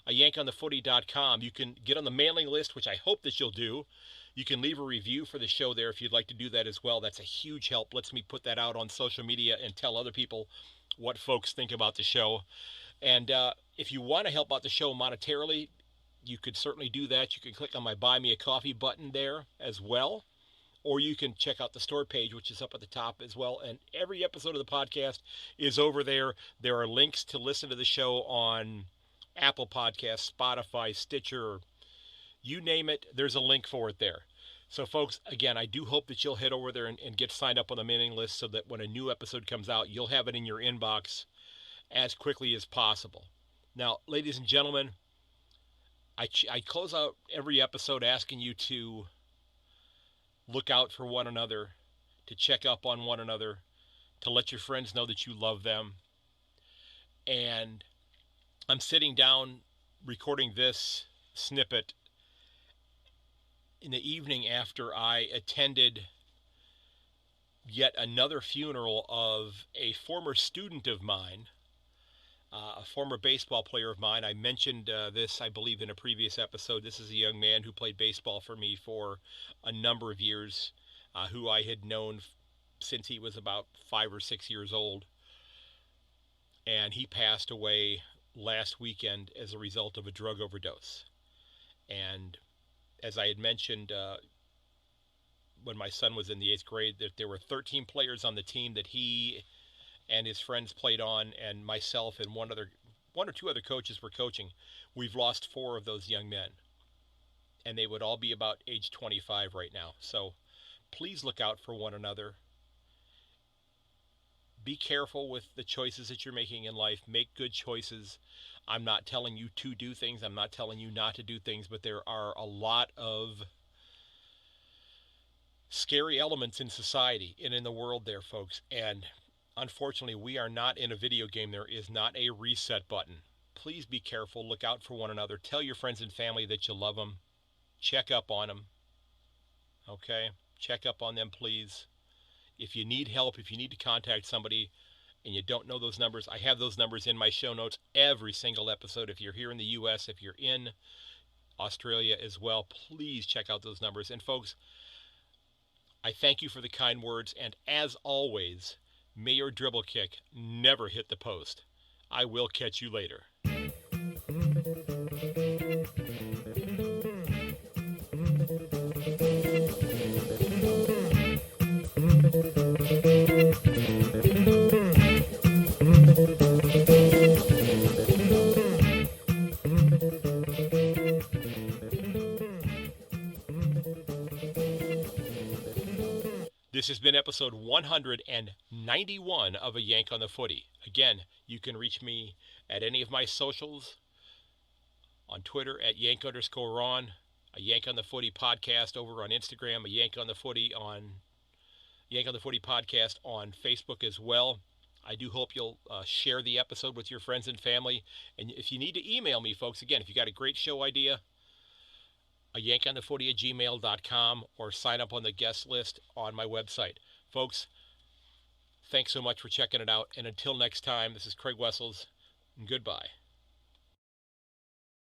yankonthefooty.com. You can get on the mailing list, which I hope that you'll do. You can leave a review for the show there if you'd like to do that as well. That's a huge help. Lets me put that out on social media and tell other people what folks think about the show. And if you want to help out the show monetarily, you could certainly do that. You can click on my Buy Me a Coffee button there as well. Or you can check out the store page, which is up at the top as well. And every episode of the podcast is over there. There are links to listen to the show on Apple Podcasts, Spotify, Stitcher, you name it, there's a link for it there. So, folks, again, I do hope that you'll head over there and get signed up on the mailing list so that when a new episode comes out, you'll have it in your inbox as quickly as possible. Now, ladies and gentlemen, I close out every episode asking you to look out for one another, to check up on one another, to let your friends know that you love them. And I'm sitting down recording this snippet in the evening after I attended yet another funeral of a former student of mine, a former baseball player of mine. I mentioned this, I believe, in a previous episode. This is a young man who played baseball for me for a number of years, who I had known since he was about 5 or 6 years old. And he passed away last weekend as a result of a drug overdose. And as I had mentioned when my son was in the 8th grade, that there were 13 players on the team that he and his friends played on, and myself and one or two other coaches were coaching. We've lost 4 of those young men, and they would all be about age 25 right now. So please look out for one another. be careful with the choices that you're making in life. Make good choices. I'm not telling you to do things. I'm not telling you not to do things, but there are a lot of scary elements in society and in the world there, folks. And unfortunately, we are not in a video game. There is not a reset button. Please be careful. Look out for one another. Tell your friends and family that you love them. Check up on them. Okay? Check up on them, please. If you need help, if you need to contact somebody and you don't know those numbers, I have those numbers in my show notes every single episode. If you're here in the U.S., if you're in Australia as well, please check out those numbers. And folks, I thank you for the kind words, and as always, may your dribble kick never hit the post. I will catch you later. This has been episode 191 of A Yank on the Footy. Again, you can reach me at any of my socials, on Twitter at Yank_Ron, a Yank on the Footy podcast over on Instagram, a Yank on the Footy podcast on Facebook as well. I do hope you'll share the episode with your friends and family. And if you need to email me, folks, again, if you got a great show idea, a yankonthefooty@gmail.com, or sign up on the guest list on my website. Folks, thanks so much for checking it out. And until next time, this is Craig Wessels, and goodbye.